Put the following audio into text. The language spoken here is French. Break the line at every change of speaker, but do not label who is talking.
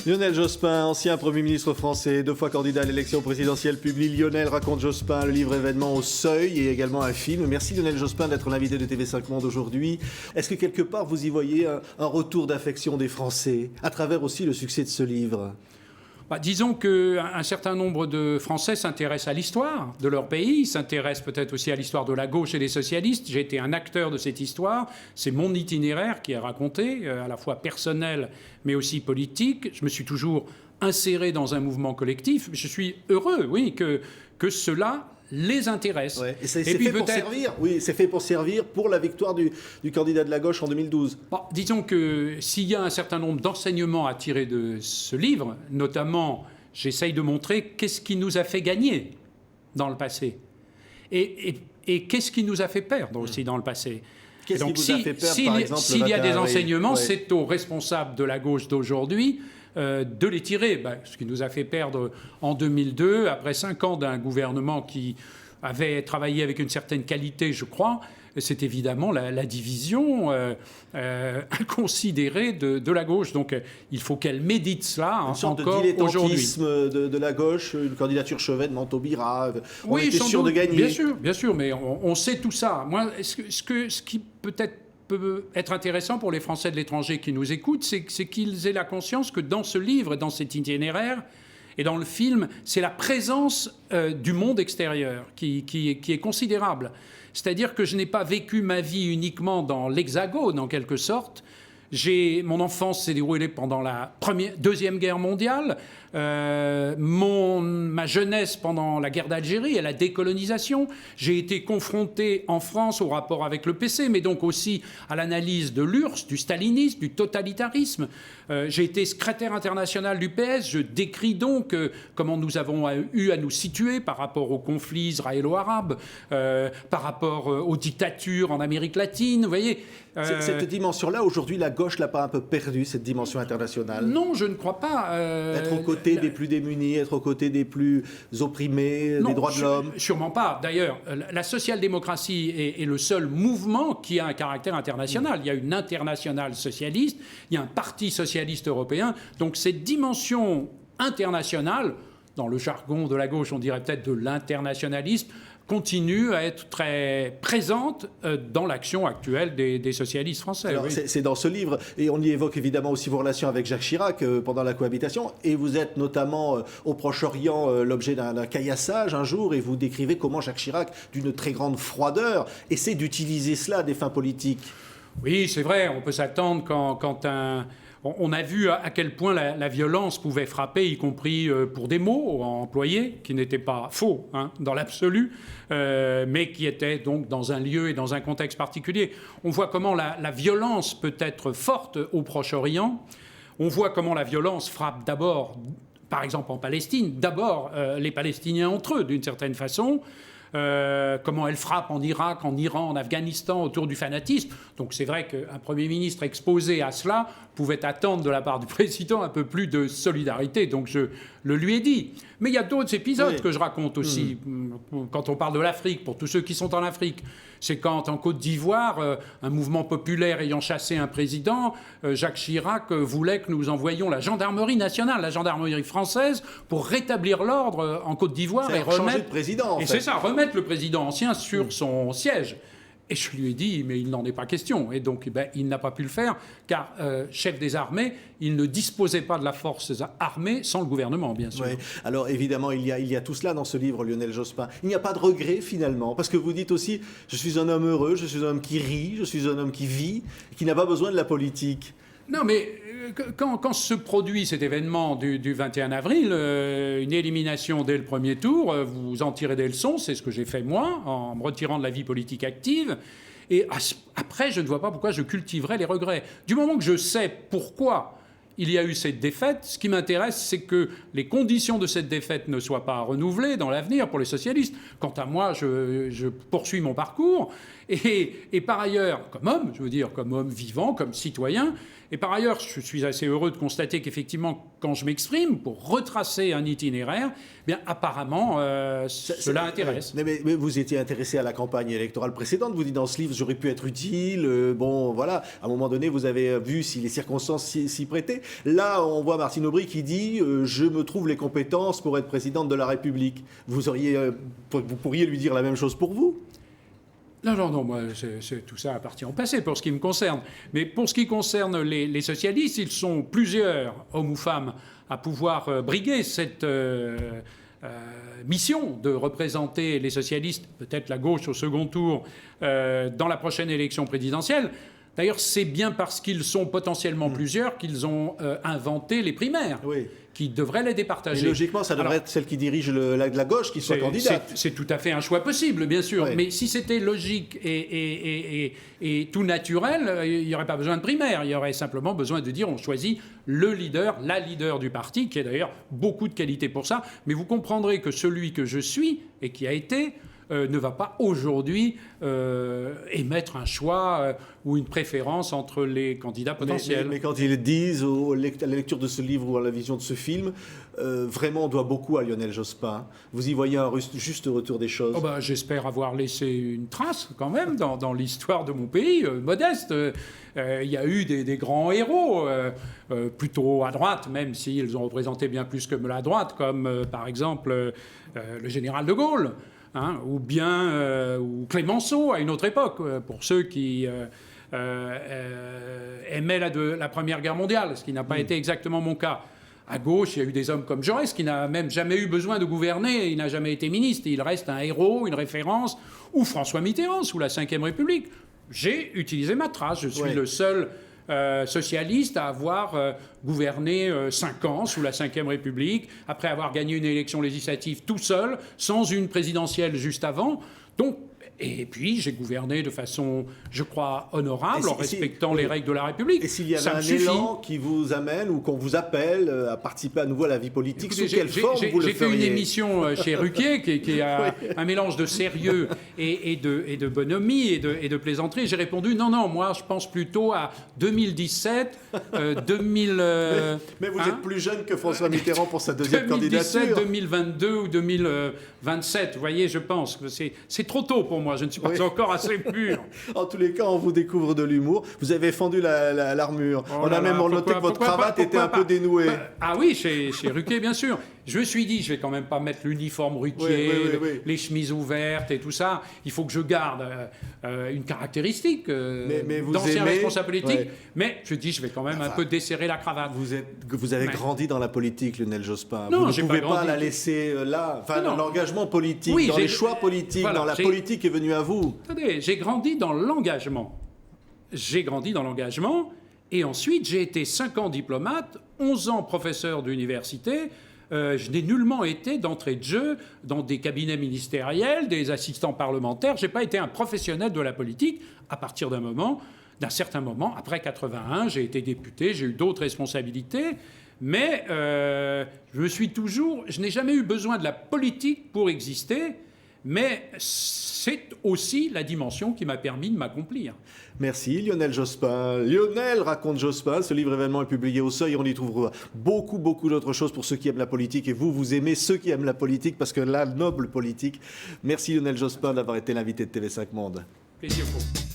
Lionel Jospin, ancien Premier ministre français, 2 fois candidat à l'élection présidentielle, publie Lionel raconte Jospin, le livre événement au Seuil et également un film. Merci Lionel Jospin d'être l'invité de TV5 Monde aujourd'hui. Est-ce que quelque part vous y voyez un retour d'affection des Français à travers aussi le succès de ce livre ?
Disons qu'un certain nombre de Français s'intéressent à l'histoire de leur pays, s'intéressent peut-être aussi à l'histoire de la gauche et des socialistes. J'ai été un acteur de cette histoire. C'est mon itinéraire qui est raconté, à la fois personnel mais aussi politique. Je me suis toujours inséré dans un mouvement collectif. Je suis heureux, oui, que cela les intéresse.
Ouais. Et c'est fait pour servir. Oui, c'est fait pour servir pour la victoire du candidat de la gauche en 2012.
Disons que s'il y a un certain nombre d'enseignements à tirer de ce livre, notamment, j'essaye de montrer qu'est-ce qui nous a fait gagner dans le passé et qu'est-ce qui nous a fait perdre aussi dans le passé.
Qu'est-ce qui vous a fait perdre, par exemple,
s'il y a des enseignements,
ouais.
C'est aux responsables de la gauche d'aujourd'hui de les tirer. Ce qui nous a fait perdre en 2002, après 5 ans d'un gouvernement qui avait travaillé avec une certaine qualité, je crois, c'est évidemment la division inconsidérée de la gauche. Donc il faut qu'elle médite cela
une sorte
encore
de
aujourd'hui.
dilettantisme de la gauche, une candidature Chevènement, Manteau-Bira. On
Oui,
était sûr de gagner.
Bien sûr, mais on sait tout ça. Moi, ce qui peut-être peut être intéressant pour les Français de l'étranger qui nous écoutent, c'est qu'ils aient la conscience que dans ce livre, dans cet itinéraire et dans le film, c'est la présence du monde extérieur qui est considérable. C'est-à-dire que je n'ai pas vécu ma vie uniquement dans l'Hexagone, en quelque sorte. Mon enfance s'est déroulée pendant la Deuxième Guerre mondiale, ma jeunesse pendant la guerre d'Algérie et la décolonisation. J'ai été confronté en France au rapport avec le PC, mais donc aussi à l'analyse de l'URSS, du stalinisme, du totalitarisme. J'ai été secrétaire international du PS. Je décris donc comment nous avons eu à nous situer par rapport aux conflits israélo-arabes, par rapport aux dictatures en Amérique latine. Vous voyez,
cette dimension-là, aujourd'hui, la gauche l'a pas un peu perdue, cette dimension internationale ?
Non, je ne crois pas.
Être aux côtés des plus démunis, être aux côtés des plus opprimés, des droits de l'homme ?
Sûrement pas. D'ailleurs, la social-démocratie est le seul mouvement qui a un caractère international. Il y a une internationale socialiste, il y a un parti socialiste européen. Donc cette dimension internationale, dans le jargon de la gauche, on dirait peut-être de l'internationalisme, continue à être très présente dans l'action actuelle des socialistes français.
Alors,
oui.
C'est dans ce livre, et on y évoque évidemment aussi vos relations avec Jacques Chirac pendant la cohabitation, et vous êtes notamment au Proche-Orient l'objet d'un caillassage un jour, et vous décrivez comment Jacques Chirac, d'une très grande froideur, essaie d'utiliser cela à des fins politiques.
Oui, c'est vrai, on peut s'attendre quand on a vu à quel point la violence pouvait frapper, y compris pour des mots employés, qui n'étaient pas faux dans l'absolu, mais qui étaient donc dans un lieu et dans un contexte particulier. On voit comment la violence peut être forte au Proche-Orient. On voit comment la violence frappe d'abord, par exemple en Palestine, d'abord les Palestiniens entre eux, d'une certaine façon. Comment elle frappe en Irak, en Iran, en Afghanistan, autour du fanatisme. Donc c'est vrai qu'un Premier ministre exposé à cela pouvait attendre de la part du président un peu plus de solidarité. Donc je le lui ai dit. Mais il y a d'autres épisodes que je raconte aussi. Quand on parle de l'Afrique, pour tous ceux qui sont en Afrique, c'est quand en Côte d'Ivoire, un mouvement populaire ayant chassé un président, Jacques Chirac voulait que nous envoyions la gendarmerie nationale, la gendarmerie française, pour rétablir l'ordre en Côte d'Ivoire et remettre
de président, en fait.
C'est ça, remettre le président ancien sur son siège. Et je lui ai dit, mais il n'en est pas question. Et donc, il n'a pas pu le faire, car chef des armées, il ne disposait pas de la force armée sans le gouvernement, bien sûr.
Ouais. Alors, évidemment, il y a tout cela dans ce livre, Lionel Jospin. Il n'y a pas de regret, finalement, parce que vous dites aussi, je suis un homme heureux, je suis un homme qui rit, je suis un homme qui vit, qui n'a pas besoin de la politique.
Non, mais quand se produit cet événement du 21 avril, une élimination dès le premier tour, vous en tirez des leçons, c'est ce que j'ai fait moi, en me retirant de la vie politique active. Et après, je ne vois pas pourquoi je cultiverais les regrets. Du moment que je sais pourquoi il y a eu cette défaite, ce qui m'intéresse, c'est que les conditions de cette défaite ne soient pas renouvelées dans l'avenir pour les socialistes. Quant à moi, je poursuis mon parcours. Et par ailleurs, comme homme, je veux dire, comme homme vivant, comme citoyen, et par ailleurs, je suis assez heureux de constater qu'effectivement, quand je m'exprime pour retracer un itinéraire, eh bien apparemment, cela intéresse.
Mais vous étiez intéressé à la campagne électorale précédente. Vous dites dans ce livre, j'aurais pu être utile. Bon, voilà. À un moment donné, vous avez vu si les circonstances s'y prêtaient. Là, on voit Martine Aubry qui dit je me trouve les compétences pour être présidente de la République. Vous pourriez lui dire la même chose pour vous?
Non, moi, tout ça appartient au passé pour ce qui me concerne. Mais pour ce qui concerne les socialistes, ils sont plusieurs, hommes ou femmes, à pouvoir briguer cette mission de représenter les socialistes, peut-être la gauche au second tour, dans la prochaine élection présidentielle. D'ailleurs, c'est bien parce qu'ils sont potentiellement plusieurs qu'ils ont inventé les primaires, qui devraient les départager.
Mais logiquement, ça devrait être celle qui dirige la gauche qui soit candidate.
C'est tout à fait un choix possible, bien sûr.
Oui.
Mais si c'était logique et tout naturel, il n'y aurait pas besoin de primaire. Il y aurait simplement besoin de dire on choisit le leader, la leader du parti, qui a d'ailleurs beaucoup de qualités pour ça. Mais vous comprendrez que celui que je suis et qui a été ne va pas aujourd'hui émettre un choix ou une préférence entre les candidats potentiels.
Mais quand ils disent, à la lecture de ce livre ou à la vision de ce film, vraiment on doit beaucoup à Lionel Jospin. Vous y voyez un juste retour des choses?
J'espère avoir laissé une trace quand même dans l'histoire de mon pays, modeste. Il y a eu des grands héros, plutôt à droite, même s'ils ont représenté bien plus que la droite, comme par exemple le général de Gaulle. Ou bien ou Clémenceau à une autre époque, pour ceux qui aimaient la Première Guerre mondiale, ce qui n'a pas été exactement mon cas. À gauche, il y a eu des hommes comme Jaurès, qui n'a même jamais eu besoin de gouverner, il n'a jamais été ministre, il reste un héros, une référence, ou François Mitterrand, sous la Ve République. J'ai utilisé ma trace, je suis le seul socialiste à avoir gouverné 5 ans sous la Ve République, après avoir gagné une élection législative tout seul, sans une présidentielle juste avant. Donc, et puis, j'ai gouverné de façon, je crois, honorable, en respectant les règles de la République.
Et s'il y avait un élan qui vous amène ou qu'on vous appelle à participer à nouveau à la vie politique, sous quelle forme vous le feriez?
J'ai fait une émission chez Ruquier qui a un mélange de sérieux et de bonhomie et de plaisanterie. J'ai répondu non, moi, je pense plutôt à 2017, 2000...
mais vous êtes plus jeune que François Mitterrand pour sa deuxième candidature.
2017, 2022 ou 2027, vous voyez, je pense que c'est trop tôt pour moi. Je ne suis pas encore assez pur.
En tous les cas, on vous découvre de l'humour. Vous avez fendu l'armure. On a même noté que votre cravate était un peu dénouée.
Ah oui, chez Ruquier, bien sûr. Je me suis dit, je vais quand même pas mettre l'uniforme Ruquier, les chemises ouvertes et tout ça. Il faut que je garde une caractéristique d'ancien responsable politique. Mais je dis, je vais quand même un peu desserrer la cravate.
Vous avez grandi dans la politique, Lionel Jospin.
Non,
vous ne pouvez pas la laisser là. Enfin, dans l'engagement politique, dans les choix politiques, dans la politique est venue à vous.
Attendez, j'ai grandi dans l'engagement. Et ensuite, j'ai été 5 ans diplomate, 11 ans professeur d'université. Je n'ai nullement été d'entrée de jeu dans des cabinets ministériels, des assistants parlementaires. Je n'ai pas été un professionnel de la politique à partir d'un certain moment. Après 81, j'ai été député, j'ai eu d'autres responsabilités. Mais je n'ai jamais eu besoin de la politique pour exister. Mais c'est aussi la dimension qui m'a permis de m'accomplir.
Merci Lionel Jospin. Lionel raconte Jospin. Ce livre événement est publié au Seuil. On y trouvera beaucoup d'autres choses pour ceux qui aiment la politique. Et vous aimez ceux qui aiment la politique parce que la noble politique. Merci Lionel Jospin d'avoir été l'invité de TV5 Monde.
Plaisir pour vous.